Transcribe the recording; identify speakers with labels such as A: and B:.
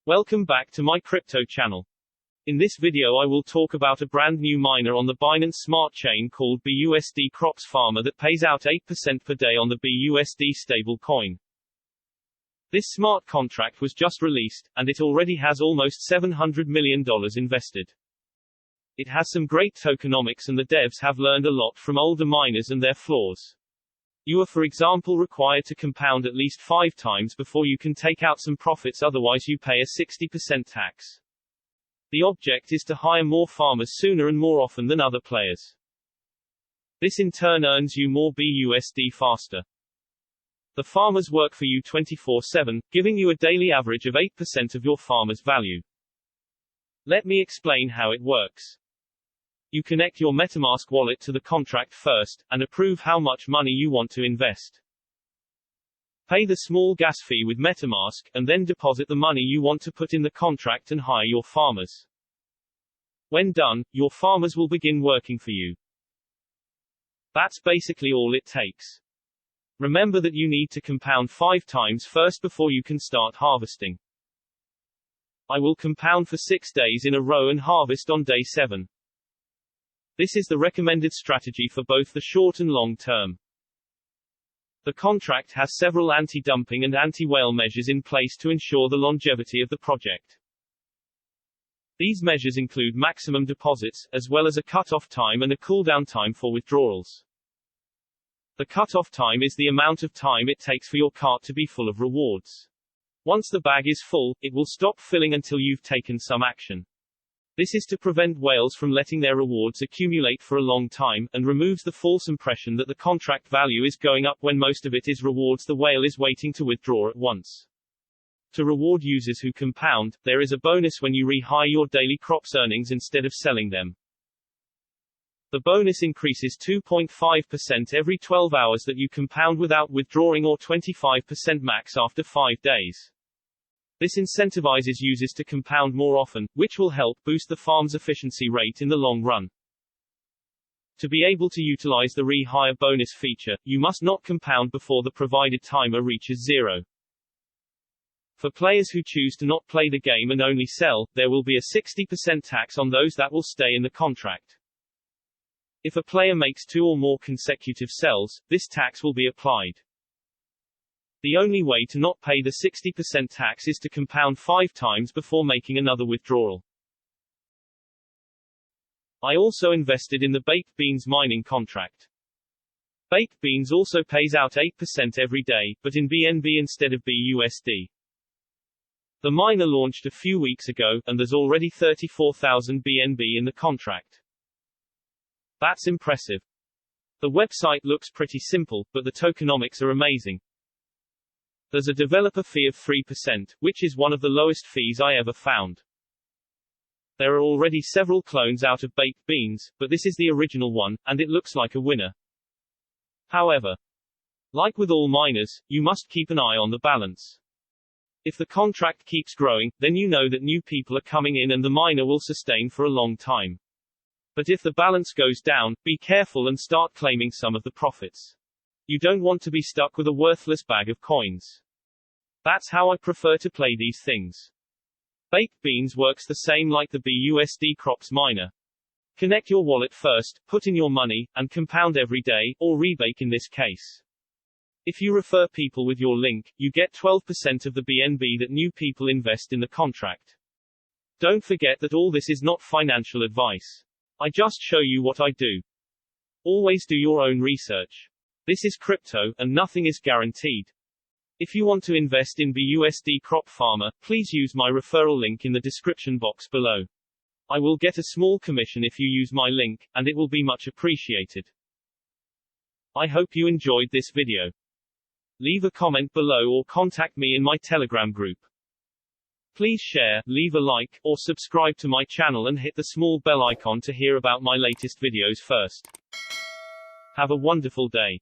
A: Welcome back to my crypto channel. In this video I will talk about a brand new miner on the Binance Smart Chain called BUSD Crops Farmer that pays out 8% per day on the BUSD stable coin. This smart contract was just released, and it already has almost $700 million invested. It has some great tokenomics and the devs have learned a lot from older miners and their flaws. You are, for example, required to compound at least 5 times before you can take out some profits, otherwise you pay a 60% tax. The object is to hire more farmers sooner and more often than other players. This in turn earns you more BUSD faster. The farmers work for you 24/7, giving you a daily average of 8% of your farmer's value. Let me explain how it works. You connect your MetaMask wallet to the contract first, and approve how much money you want to invest. Pay the small gas fee with MetaMask, and then deposit the money you want to put in the contract and hire your farmers. When done, your farmers will begin working for you. That's basically all it takes. Remember that you need to compound 5 times first before you can start harvesting. I will compound for 6 days in a row and harvest on day 7. This is the recommended strategy for both the short and long term. The contract has several anti-dumping and anti-whale measures in place to ensure the longevity of the project. These measures include maximum deposits, as well as a cut-off time and a cooldown time for withdrawals. The cut-off time is the amount of time it takes for your cart to be full of rewards. Once the bag is full, it will stop filling until you've taken some action. This is to prevent whales from letting their rewards accumulate for a long time, and removes the false impression that the contract value is going up when most of it is rewards the whale is waiting to withdraw at once. To reward users who compound, there is a bonus when you rehire your daily crops earnings instead of selling them. The bonus increases 2.5% every 12 hours that you compound without withdrawing, or 25% max after 5 days. This incentivizes users to compound more often, which will help boost the farm's efficiency rate in the long run. To be able to utilize the rehire bonus feature, you must not compound before the provided timer reaches 0. For players who choose to not play the game and only sell, there will be a 60% tax on those that will stay in the contract. If a player makes 2 or more consecutive sells, this tax will be applied. The only way to not pay the 60% tax is to compound 5 times before making another withdrawal. I also invested in the baked beans mining contract. Baked beans also pays out 8% every day, but in BNB instead of BUSD. The miner launched a few weeks ago, and there's already 34,000 BNB in the contract. That's impressive. The website looks pretty simple, but the tokenomics are amazing. There's a developer fee of 3%, which is one of the lowest fees I ever found. There are already several clones out of baked beans, but this is the original one, and it looks like a winner. However, like with all miners, you must keep an eye on the balance. If the contract keeps growing, then you know that new people are coming in and the miner will sustain for a long time. But if the balance goes down, be careful and start claiming some of the profits. You don't want to be stuck with a worthless bag of coins. That's how I prefer to play these things. Baked beans works the same like the BUSD crops miner. Connect your wallet first, put in your money, and compound every day, or rebake in this case. If you refer people with your link, you get 12% of the BNB that new people invest in the contract. Don't forget that all this is not financial advice. I just show you what I do. Always do your own research. This is crypto, and nothing is guaranteed. If you want to invest in BUSD Crop Farmer, please use my referral link in the description box below. I will get a small commission if you use my link, and it will be much appreciated. I hope you enjoyed this video. Leave a comment below or contact me in my Telegram group. Please share, leave a like, or subscribe to my channel and hit the small bell icon to hear about my latest videos first. Have a wonderful day.